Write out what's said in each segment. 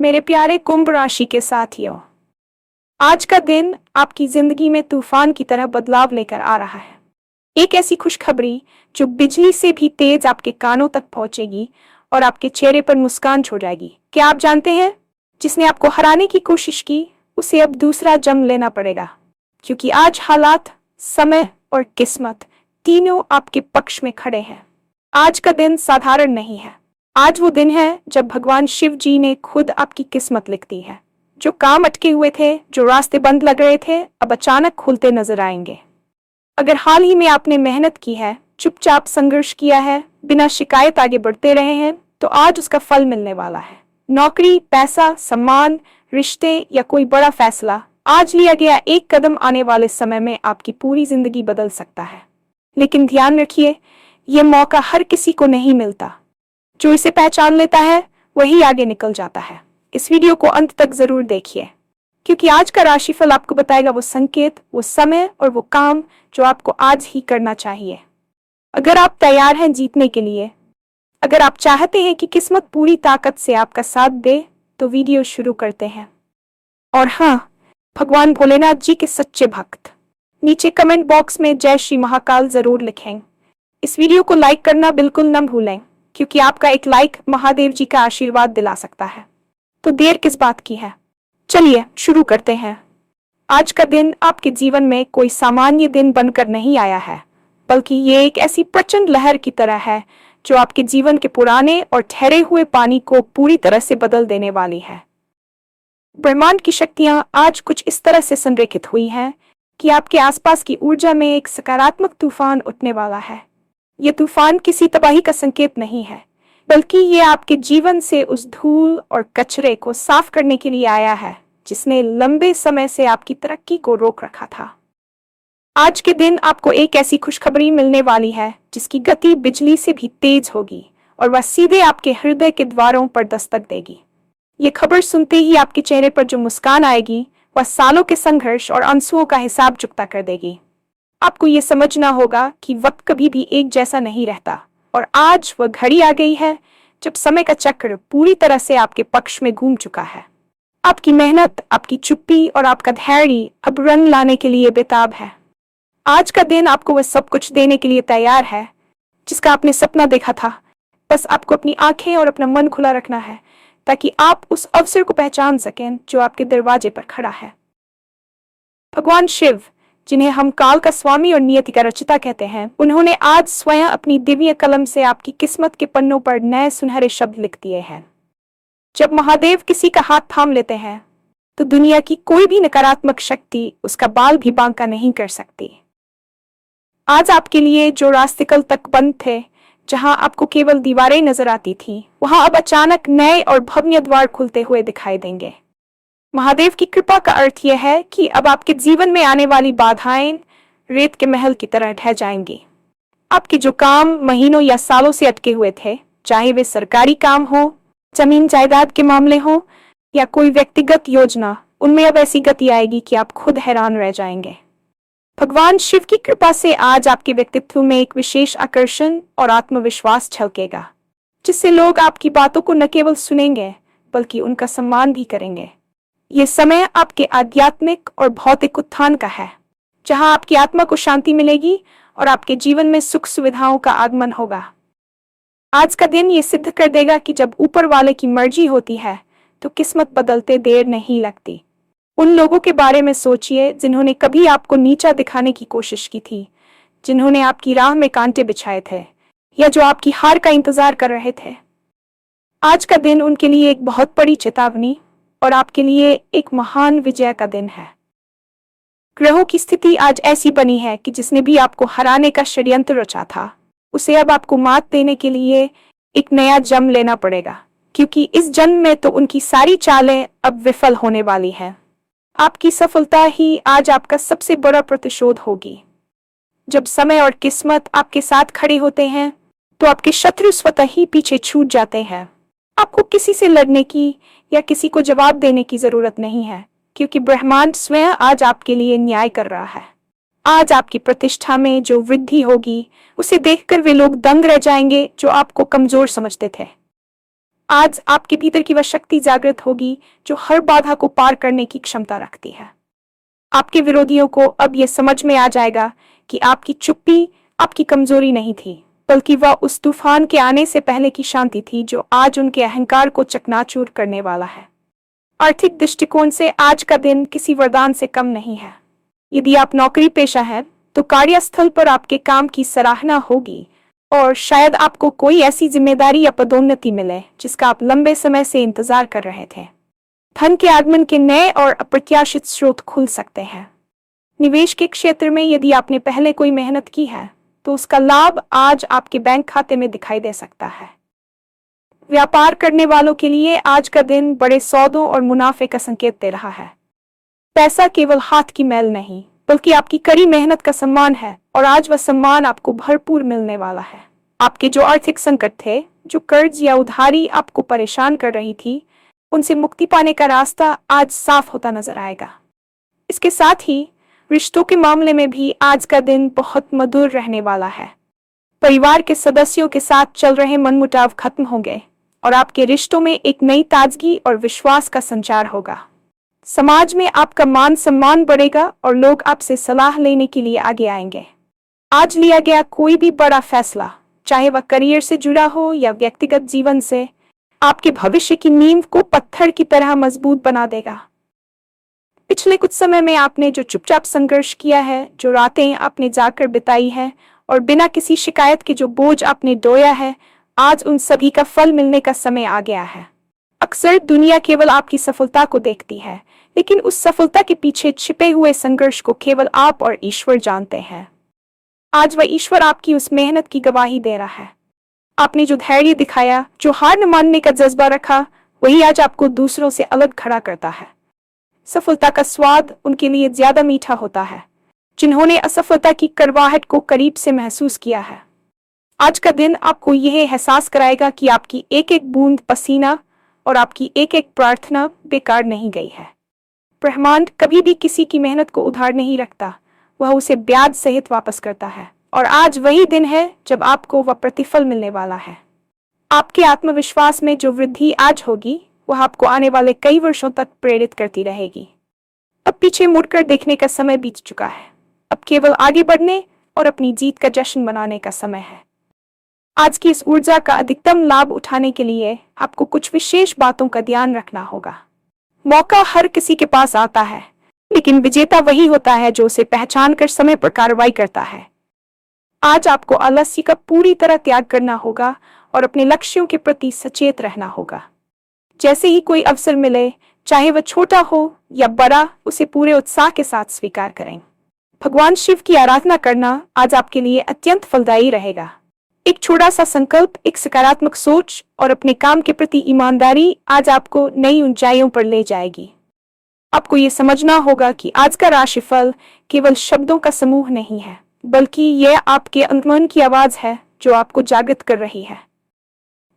मेरे प्यारे कुंभ राशि के साथियों, आज का दिन आपकी जिंदगी में तूफान की तरह बदलाव लेकर आ रहा है। एक ऐसी खुशखबरी जो बिजली से भी तेज आपके कानों तक पहुंचेगी और आपके चेहरे पर मुस्कान छोड़ जाएगी। क्या आप जानते हैं, जिसने आपको हराने की कोशिश की उसे अब दूसरा जन्म लेना पड़ेगा, क्योंकि आज हालात, समय और किस्मत तीनों आपके पक्ष में खड़े हैं। आज का दिन साधारण नहीं है। आज वो दिन है जब भगवान शिव जी ने खुद आपकी किस्मत लिख दी है। जो काम अटके हुए थे, जो रास्ते बंद लग रहे थे, अब अचानक खुलते नजर आएंगे। अगर हाल ही में आपने मेहनत की है, चुपचाप संघर्ष किया है, बिना शिकायत आगे बढ़ते रहे हैं, तो आज उसका फल मिलने वाला है। नौकरी, पैसा, सम्मान, रिश्ते या कोई बड़ा फैसला, आज लिया गया एक कदम आने वाले समय में आपकी पूरी जिंदगी बदल सकता है। लेकिन ध्यान रखिए, यह मौका हर किसी को नहीं मिलता। जो इसे पहचान लेता है वही आगे निकल जाता है। इस वीडियो को अंत तक जरूर देखिए, क्योंकि आज का राशिफल आपको बताएगा वो संकेत, वो समय और वो काम जो आपको आज ही करना चाहिए। अगर आप तैयार हैं जीतने के लिए, अगर आप चाहते हैं कि किस्मत पूरी ताकत से आपका साथ दे, तो वीडियो शुरू करते हैं। और हाँ, भगवान भोलेनाथ जी के सच्चे भक्त नीचे कमेंट बॉक्स में जय श्री महाकाल जरूर लिखें। इस वीडियो को लाइक करना बिल्कुल न भूलें, क्योंकि आपका एक लाइक महादेव जी का आशीर्वाद दिला सकता है। तो देर किस बात की है, चलिए शुरू करते हैं। आज का दिन आपके जीवन में कोई सामान्य दिन बनकर नहीं आया है, बल्कि ये एक ऐसी प्रचंड लहर की तरह है जो आपके जीवन के पुराने और ठहरे हुए पानी को पूरी तरह से बदल देने वाली है। ब्रह्मांड की शक्तियां आज कुछ इस तरह से संरेखित हुई हैं कि आपके आसपास की ऊर्जा में एक सकारात्मक तूफान उठने वाला है। यह तूफान किसी तबाही का संकेत नहीं है, बल्कि ये आपके जीवन से उस धूल और कचरे को साफ करने के लिए आया है जिसने लंबे समय से आपकी तरक्की को रोक रखा था। आज के दिन आपको एक ऐसी खुशखबरी मिलने वाली है जिसकी गति बिजली से भी तेज होगी और वह सीधे आपके हृदय के द्वारों पर दस्तक देगी। ये खबर सुनते ही आपके चेहरे पर जो मुस्कान आएगी, वह सालों के संघर्ष और आंसुओं का हिसाब चुकता कर देगी। आपको ये समझना होगा कि वक्त कभी भी एक जैसा नहीं रहता, और आज वह घड़ी आ गई है जब समय का चक्र पूरी तरह से आपके पक्ष में घूम चुका है। आपकी मेहनत, आपकी चुप्पी और आपका धैर्य अब रंग लाने के लिए बेताब है। आज का दिन आपको वह सब कुछ देने के लिए तैयार है जिसका आपने सपना देखा था। बस आपको अपनी आंखें और अपना मन खुला रखना है, ताकि आप उस अवसर को पहचान सकें जो आपके दरवाजे पर खड़ा है। भगवान शिव, जिन्हें हम काल का स्वामी और नियति का रचिता कहते हैं, उन्होंने आज स्वयं अपनी दिव्य कलम से आपकी किस्मत के पन्नों पर नए सुनहरे शब्द लिख दिए हैं। जब महादेव किसी का हाथ थाम लेते हैं, तो दुनिया की कोई भी नकारात्मक शक्ति उसका बाल भी बांका नहीं कर सकती। आज आपके लिए जो रास्ते कल तक बंद थे, जहां आपको केवल दीवारें नजर आती थी, वहां अब अचानक नए और भव्य द्वार खुलते हुए दिखाई देंगे। महादेव की कृपा का अर्थ यह है कि अब आपके जीवन में आने वाली बाधाएं रेत के महल की तरह ढह जाएंगी। आपके जो काम महीनों या सालों से अटके हुए थे, चाहे वे सरकारी काम हो, जमीन जायदाद के मामले हो या कोई व्यक्तिगत योजना, उनमें अब ऐसी गति आएगी कि आप खुद हैरान रह जाएंगे। भगवान शिव की कृपा से आज आपके व्यक्तित्व में एक विशेष आकर्षण और आत्मविश्वास छलकेगा, जिससे लोग आपकी बातों को न केवल सुनेंगे बल्कि उनका सम्मान भी करेंगे। ये समय आपके आध्यात्मिक और भौतिक उत्थान का है, जहां आपकी आत्मा को शांति मिलेगी और आपके जीवन में सुख सुविधाओं का आगमन होगा। आज का दिन ये सिद्ध कर देगा कि जब ऊपर वाले की मर्जी होती है तो किस्मत बदलते देर नहीं लगती। उन लोगों के बारे में सोचिए जिन्होंने कभी आपको नीचा दिखाने की कोशिश की थी, जिन्होंने आपकी राह में कांटे बिछाए थे या जो आपकी हार का इंतजार कर रहे थे। आज का दिन उनके लिए एक बहुत बड़ी चेतावनी और आपके लिए एक महान विजय का दिन है। ग्रहों की स्थिति आज ऐसी बनी है कि जिसने भी आपको हराने का षड्यंत्र रचा था, उसे अब आपको मात देने के लिए एक नया जन्म लेना पड़ेगा, क्योंकि इस जन्म में तो उनकी सारी चालें अब विफल होने वाली हैं। आपकी सफलता ही आज आपका सबसे बड़ा प्रतिशोध होगी। जब समय और किस्मत आपके साथ खड़े होते हैं, तो आपके शत्रु स्वतः ही पीछे छूट जाते हैं। आपको किसी से लड़ने की या किसी को जवाब देने की जरूरत नहीं है, क्योंकि ब्रह्मांड स्वयं आज आपके लिए न्याय कर रहा है। आज आपकी प्रतिष्ठा में जो वृद्धि होगी, उसे देखकर वे लोग दंग रह जाएंगे जो आपको कमजोर समझते थे। आज आपके भीतर की वह शक्ति जागृत होगी जो हर बाधा को पार करने की क्षमता रखती है। आपके विरोधियों को अब यह समझ में आ जाएगा कि आपकी चुप्पी आपकी कमजोरी नहीं थी, बल्कि वह उस तूफान के आने से पहले की शांति थी जो आज उनके अहंकार को चकनाचूर करने वाला है। आर्थिक दृष्टिकोण से आज का दिन किसी वरदान से कम नहीं है। यदि आप नौकरी पेशा हैं, तो कार्यस्थल पर आपके काम की सराहना होगी और शायद आपको कोई ऐसी जिम्मेदारी या पदोन्नति मिले जिसका आप लंबे समय से इंतजार कर रहे थे। धन के आगमन के नए और अप्रत्याशित स्रोत खुल सकते हैं। निवेश के क्षेत्र में यदि आपने पहले कोई मेहनत की है, तो उसका लाभ आज आपके बैंक खाते में दिखाई दे सकता है। व्यापार करने वालों के लिए आज का दिन बड़े सौदों और मुनाफे का संकेत दे रहा है। पैसा केवल हाथ की मैल नहीं, बल्कि आपकी कड़ी मेहनत का सम्मान है और आज वह सम्मान आपको भरपूर मिलने वाला है। आपके जो आर्थिक संकट थे, जो कर्ज या उधारी आपको परेशान कर रही थी, उनसे मुक्ति पाने का रास्ता आज साफ होता नजर आएगा। इसके साथ ही रिश्तों के मामले में भी आज का दिन बहुत मधुर रहने वाला है। परिवार के सदस्यों के साथ चल रहे मनमुटाव खत्म होंगे और आपके रिश्तों में एक नई ताजगी और विश्वास का संचार होगा। समाज में आपका मान सम्मान बढ़ेगा और लोग आपसे सलाह लेने के लिए आगे आएंगे। आज लिया गया कोई भी बड़ा फैसला, चाहे वह करियर से जुड़ा हो या व्यक्तिगत जीवन से, आपके भविष्य की नींव को पत्थर की तरह मजबूत बना देगा। पिछले कुछ समय में आपने जो चुपचाप संघर्ष किया है, जो रातें आपने जाकर बिताई है और बिना किसी शिकायत के जो बोझ आपने ढोया है, आज उन सभी का फल मिलने का समय आ गया है। अक्सर दुनिया केवल आपकी सफलता को देखती है, लेकिन उस सफलता के पीछे छिपे हुए संघर्ष को केवल आप और ईश्वर जानते हैं। आज वह ईश्वर आपकी उस मेहनत की गवाही दे रहा है। आपने जो धैर्य दिखाया, जो हार न मानने का जज्बा रखा, वही आज आपको दूसरों से अलग खड़ा करता है। सफलता का स्वाद उनके लिए ज्यादा मीठा होता है जिन्होंने असफलता की कड़वाहट को करीब से महसूस किया है। आज का दिन आपको यह एहसास कराएगा कि आपकी एक एक बूंद पसीना और आपकी एक एक प्रार्थना बेकार नहीं गई है। ब्रह्मांड कभी भी किसी की मेहनत को उधार नहीं रखता, वह उसे ब्याज सहित वापस करता है और आज वही दिन है जब आपको वह प्रतिफल मिलने वाला है। आपके आत्मविश्वास में जो वृद्धि आज होगी, वह आपको आने वाले कई वर्षों तक प्रेरित करती रहेगी। अब पीछे मुड़कर देखने का समय बीत चुका है। अब केवल आगे बढ़ने और अपनी जीत का जश्न मनाने का समय है। आज की इस ऊर्जा का अधिकतम लाभ उठाने के लिए आपको कुछ विशेष बातों का ध्यान रखना होगा। मौका हर किसी के पास आता है, लेकिन विजेता वही होता है जो उसे पहचान कर समय पर कार्रवाई करता है। आज आपको आलस्य का पूरी तरह त्याग करना होगा और अपने लक्ष्यों के प्रति सचेत रहना होगा। जैसे ही कोई अवसर मिले, चाहे वह छोटा हो या बड़ा, उसे पूरे उत्साह के साथ स्वीकार करें। भगवान शिव की आराधना करना आज आपके लिए अत्यंत फलदायी रहेगा। एक छोटा सा संकल्प, एक सकारात्मक सोच और अपने काम के प्रति ईमानदारी आज आपको नई ऊंचाइयों पर ले जाएगी। आपको ये समझना होगा कि आज का राशिफल केवल शब्दों का समूह नहीं है, बल्कि यह आपके अंतर्मन की आवाज है जो आपको जागृत कर रही है।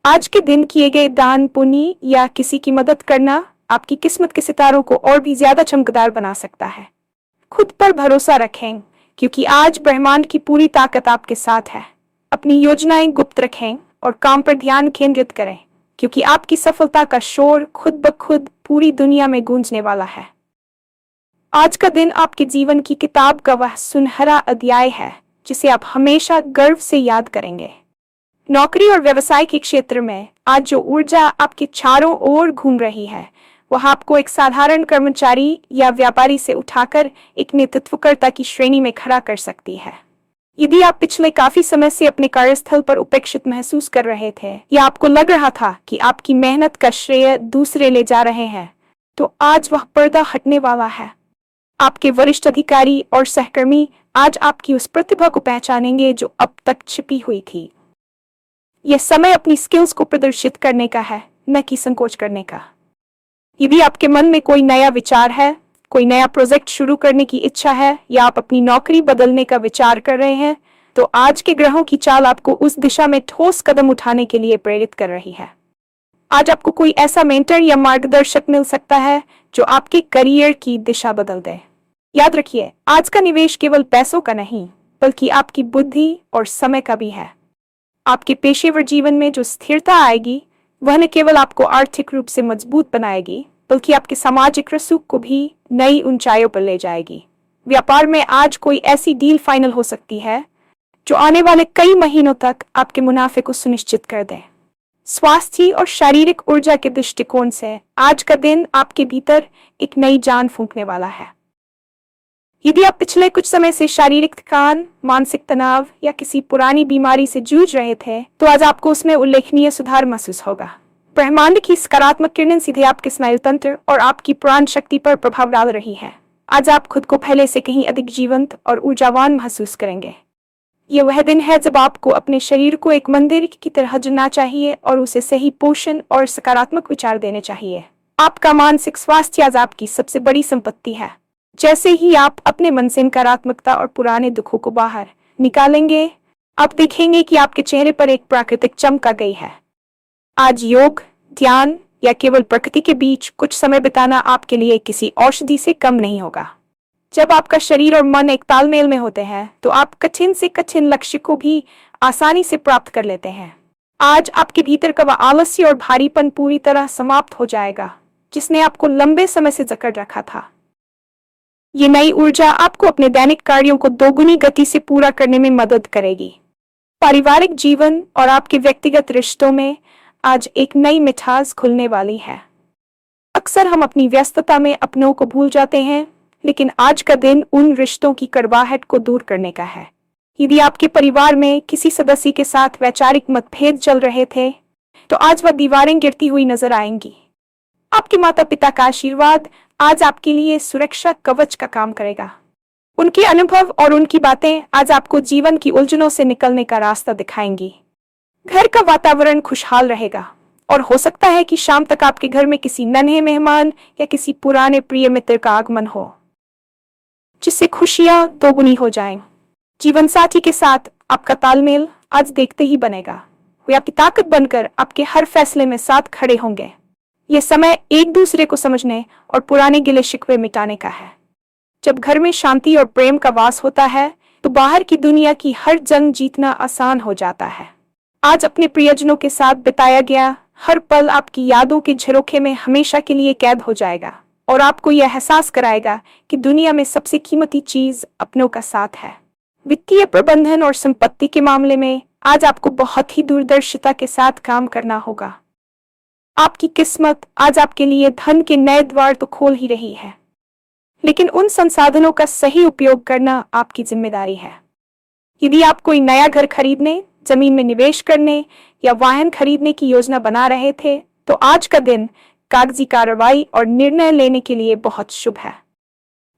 आज के दिन किए गए दान, पुण्य या किसी की मदद करना आपकी किस्मत के सितारों को और भी ज्यादा चमकदार बना सकता है। खुद पर भरोसा रखें, क्योंकि आज ब्रह्मांड की पूरी ताकत आपके साथ है। अपनी योजनाएं गुप्त रखें और काम पर ध्यान केंद्रित करें, क्योंकि आपकी सफलता का शोर खुद ब खुद पूरी दुनिया में गूंजने वाला है। आज का दिन आपके जीवन की किताब का वह सुनहरा अध्याय है जिसे आप हमेशा गर्व से याद करेंगे। नौकरी और व्यवसाय के क्षेत्र में आज जो ऊर्जा आपके चारों ओर घूम रही है, वह आपको एक साधारण कर्मचारी या व्यापारी से उठाकर एक नेतृत्वकर्ता की श्रेणी में खड़ा कर सकती है। यदि आप पिछले काफी समय से अपने कार्यस्थल पर उपेक्षित महसूस कर रहे थे या आपको लग रहा था कि आपकी मेहनत का श्रेय दूसरे ले जा रहे हैं, तो आज वह पर्दा हटने वाला है। आपके वरिष्ठ अधिकारी और सहकर्मी आज आपकी उस प्रतिभा को पहचानेंगे जो अब तक छिपी हुई थी। यह समय अपनी स्किल्स को प्रदर्शित करने का है, न कि संकोच करने का। यदि आपके मन में कोई नया विचार है, कोई नया प्रोजेक्ट शुरू करने की इच्छा है या आप अपनी नौकरी बदलने का विचार कर रहे हैं, तो आज के ग्रहों की चाल आपको उस दिशा में ठोस कदम उठाने के लिए प्रेरित कर रही है। आज आपको कोई ऐसा मेंटर या मार्गदर्शक मिल सकता है जो आपके करियर की दिशा बदल दे। याद रखिए, आज का निवेश केवल पैसों का नहीं, बल्कि आपकी बुद्धि और समय का भी है। आपके पेशेवर जीवन में जो स्थिरता आएगी, वह न केवल आपको आर्थिक रूप से मजबूत बनाएगी, बल्कि आपके सामाजिक रसूख को भी नई ऊंचाइयों पर ले जाएगी। व्यापार में आज कोई ऐसी डील फाइनल हो सकती है जो आने वाले कई महीनों तक आपके मुनाफे को सुनिश्चित कर दे। स्वास्थ्य और शारीरिक ऊर्जा के दृष्टिकोण से आज का दिन आपके भीतर एक नई जान फूंकने वाला है। यदि आप पिछले कुछ समय से शारीरिक थकान, मानसिक तनाव या किसी पुरानी बीमारी से जूझ रहे थे, तो आज आपको उसमें उल्लेखनीय सुधार महसूस होगा। ब्रह्मांड की सकारात्मक किरणें सीधे आपके स्नायु तंत्र और आपकी प्राण शक्ति पर प्रभाव डाल रही है। आज आप खुद को पहले से कहीं अधिक जीवंत और ऊर्जावान महसूस करेंगे। ये वह दिन है जब आपको अपने शरीर को एक मंदिर की तरह चुनना चाहिए और उसे सही पोषण और सकारात्मक विचार देने चाहिए। आपका मानसिक स्वास्थ्य आज आपकी सबसे बड़ी संपत्ति है। जैसे ही आप अपने मन से नकारात्मकता और पुराने दुखों को बाहर निकालेंगे, आप देखेंगे कि आपके चेहरे पर एक प्राकृतिक चमक आ गई है। आज योग, ध्यान या केवल प्रकृति के बीच कुछ समय बिताना आपके लिए किसी औषधि से कम नहीं होगा। जब आपका शरीर और मन एक तालमेल में होते हैं, तो आप कठिन से कठिन लक्ष्य को भी आसानी से प्राप्त कर लेते हैं। आज आपके भीतर का वह आलस्य और भारीपन पूरी तरह समाप्त हो जाएगा, जिसने आपको लंबे समय से जकड़ रखा था। ये नई ऊर्जा आपको अपने दैनिक कार्यों को दोगुनी गति से पूरा करने में मदद करेगी। पारिवारिक जीवन और आपके व्यक्तिगत रिश्तों में आज एक नई मिठास खुलने वाली है। अक्सर हम अपनी व्यस्तता में अपनों को भूल जाते हैं, लेकिन आज का दिन उन रिश्तों की कड़वाहट को दूर करने का है। यदि आपके परिवार में किसी सदस्य के साथ वैचारिक मतभेद चल रहे थे, तो आज वह दीवारें गिरती हुई नजर आएंगी। आपके माता पिता का आशीर्वाद आज आपके लिए सुरक्षा कवच का काम करेगा। उनके अनुभव और उनकी बातें आज आपको जीवन की उलझनों से निकलने का रास्ता दिखाएंगी। घर का वातावरण खुशहाल रहेगा और हो सकता है कि शाम तक आपके घर में किसी नन्हे मेहमान या किसी पुराने प्रिय मित्र का आगमन हो, जिससे खुशियां दोगुनी हो जाएं। जीवन साथी के साथ आपका तालमेल आज देखते ही बनेगा। वे आपकी ताकत बनकर आपके हर फैसले में साथ खड़े होंगे। यह समय एक दूसरे को समझने और पुराने गिले शिकवे मिटाने का है। जब घर में शांति और प्रेम का वास होता है, तो बाहर की दुनिया की हर जंग जीतना आसान हो जाता है। आज अपने प्रियजनों के साथ बिताया गया हर पल आपकी यादों के झरोखे में हमेशा के लिए कैद हो जाएगा और आपको यह एहसास कराएगा कि दुनिया में सबसे कीमती चीज अपनों का साथ है। वित्तीय प्रबंधन और संपत्ति के मामले में आज आपको बहुत ही दूरदर्शिता के साथ काम करना होगा। आपकी किस्मत आज आपके लिए धन के नए द्वार तो खोल ही रही है, लेकिन उन संसाधनों का सही उपयोग करना आपकी जिम्मेदारी है। यदि आप कोई नया घर खरीदने, जमीन में निवेश करने या वाहन खरीदने की योजना बना रहे थे, तो आज का दिन कागजी कार्रवाई और निर्णय लेने के लिए बहुत शुभ है।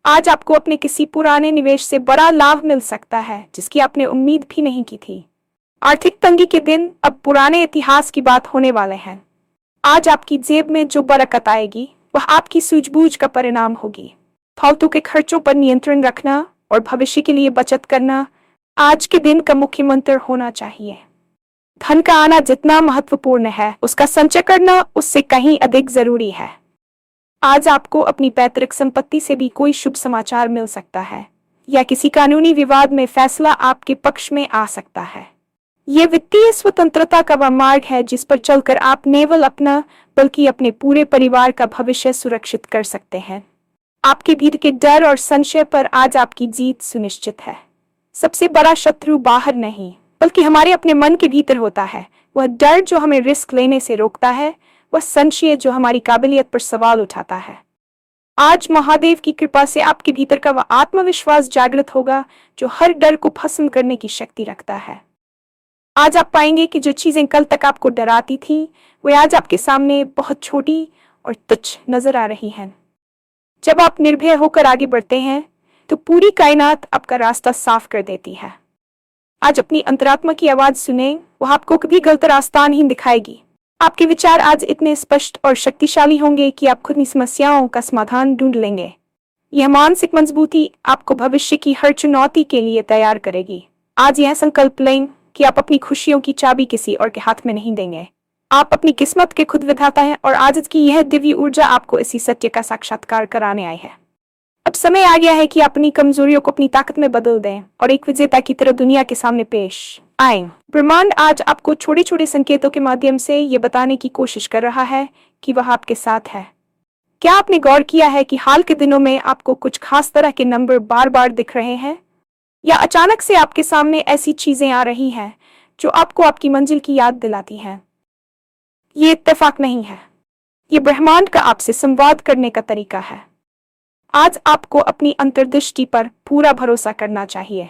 आज आपको अपने किसी पुराने निवेश से बड़ा लाभ मिल सकता है, जिसकी आपने उम्मीद भी नहीं की थी। आर्थिक तंगी के दिन अब पुराने इतिहास की बात होने वाले हैं। आज आपकी जेब में जो बरकत आएगी, वह आपकी सूझबूझ का परिणाम होगी। फालतू के खर्चों पर नियंत्रण रखना और भविष्य के लिए बचत करना आज के दिन का मुख्य मंत्र होना चाहिए। धन का आना जितना महत्वपूर्ण है, उसका संचय करना उससे कहीं अधिक जरूरी है। आज आपको अपनी पैतृक संपत्ति से भी कोई शुभ समाचार मिल सकता है या किसी कानूनी विवाद में फैसला आपके पक्ष में आ सकता है। ये वित्तीय स्वतंत्रता का वह मार्ग है जिस पर चलकर आप न केवल अपना बल्कि अपने पूरे परिवार का भविष्य सुरक्षित कर सकते हैं। आपके भीतर के डर और संशय पर आज आपकी जीत सुनिश्चित है। सबसे बड़ा शत्रु बाहर नहीं, बल्कि हमारे अपने मन के भीतर होता है। वह डर जो हमें रिस्क लेने से रोकता है, वह संशय जो हमारी काबिलियत पर सवाल उठाता है। आज महादेव की कृपा से आपके भीतर का वह आत्मविश्वास जागृत होगा जो हर डर को भस्म करने की शक्ति रखता है। आज आप पाएंगे कि जो चीजें कल तक आपको डराती थी, वे आज आपके सामने बहुत छोटी और तुच्छ नजर आ रही हैं। जब आप निर्भय होकर आगे बढ़ते हैं, तो पूरी कायनात आपका रास्ता साफ कर देती है। आज अपनी अंतरात्मा की आवाज सुने, वह आपको कभी गलत रास्ता नहीं दिखाएगी। आपके विचार आज इतने स्पष्ट और शक्तिशाली होंगे कि आप खुद की समस्याओं का समाधान ढूंढ लेंगे। यह मानसिक मजबूती आपको भविष्य की हर चुनौती के लिए तैयार करेगी। आज यह संकल्प लें कि आप अपनी खुशियों की चाबी किसी और के हाथ में नहीं देंगे। आप अपनी किस्मत के खुद विधाता हैं और आज की यह दिव्य ऊर्जा आपको इसी सत्य का साक्षात्कार कराने आई है। अब समय आ गया है कि अपनी कमजोरियों को अपनी ताकत में बदल दें और एक विजेता की तरह दुनिया के सामने पेश आएं। ब्रह्मांड आज आपको छोटे छोटे संकेतों के माध्यम से ये बताने की कोशिश कर रहा है कि वह आपके साथ है। क्या आपने गौर किया है कि हाल के दिनों में आपको कुछ खास तरह के नंबर बार बार दिख रहे हैं, या अचानक से आपके सामने ऐसी चीजें आ रही हैं जो आपको आपकी मंजिल की याद दिलाती हैं? ये इत्तेफाक नहीं है, ये ब्रह्मांड का आपसे संवाद करने का तरीका है। आज आपको अपनी अंतर्दृष्टि पर पूरा भरोसा करना चाहिए।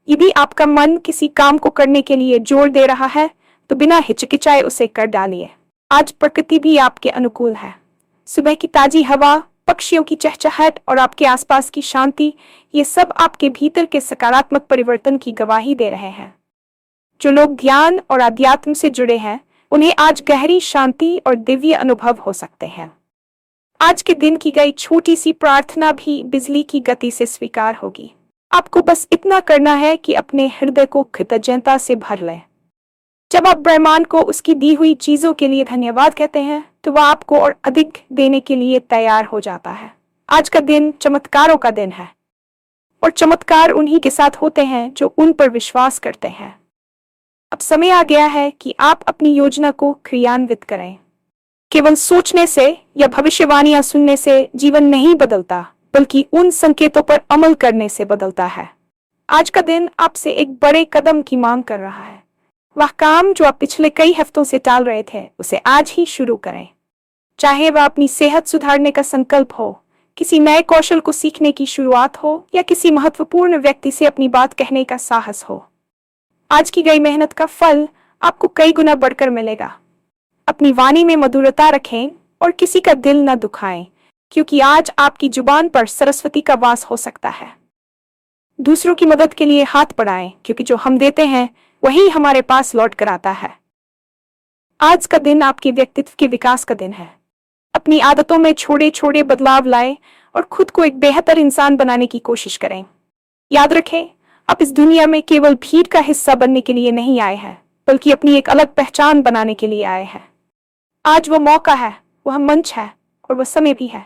यदि आपका मन किसी काम को करने के लिए जोर दे रहा है तो बिना हिचकिचाए उसे कर डालिए। आज प्रकृति भी आपके अनुकूल है। सुबह की ताजी हवा, पक्षियों की चहचहाहट और आपके आसपास की शांति, ये सब आपके भीतर के सकारात्मक परिवर्तन की गवाही दे रहे हैं। जो लोग ध्यान और अध्यात्म से जुड़े हैं उन्हें आज गहरी शांति और दिव्य अनुभव हो सकते हैं। आज के दिन की गई छोटी सी प्रार्थना भी बिजली की गति से स्वीकार होगी। आपको बस इतना करना है कि अपने हृदय को कृतज्ञता से भर लें। जब आप ब्रह्मांड को उसकी दी हुई चीजों के लिए धन्यवाद कहते हैं तो वह आपको और अधिक देने के लिए तैयार हो जाता है। आज का दिन चमत्कारों का दिन है और चमत्कार उन्हीं के साथ होते हैं जो उन पर विश्वास करते हैं। अब समय आ गया है कि आप अपनी योजना को क्रियान्वित करें। केवल सोचने से या भविष्यवाणियां सुनने से जीवन नहीं बदलता, बल्कि उन संकेतों पर अमल करने से बदलता है। आज का दिन आपसे एक बड़े कदम की मांग कर रहा है। वह काम जो आप पिछले कई हफ्तों से टाल रहे थे उसे आज ही शुरू करें। चाहे वह अपनी सेहत सुधारने का संकल्प हो, किसी नए कौशल को सीखने की शुरुआत हो या किसी महत्वपूर्ण व्यक्ति से अपनी बात कहने का साहस हो। आज की गई मेहनत का फल आपको कई गुना बढ़कर मिलेगा। अपनी वाणी में मधुरता रखें और किसी का दिल न दुखाएं, क्योंकि आज आपकी जुबान पर सरस्वती का वास हो सकता है। दूसरों की मदद के लिए हाथ बढ़ाएं, क्योंकि जो हम देते हैं वही हमारे पास लौट कर आता है। आज का दिन आपके व्यक्तित्व के विकास का दिन है। अपनी आदतों में छोटे छोटे बदलाव लाएं और खुद को एक बेहतर इंसान बनाने की कोशिश करें। याद रखें, आप इस दुनिया में केवल भीड़ का हिस्सा बनने के लिए नहीं आए हैं, बल्कि अपनी एक अलग पहचान बनाने के लिए आए हैं। आज वो मौका है, वह मंच है और वह समय भी है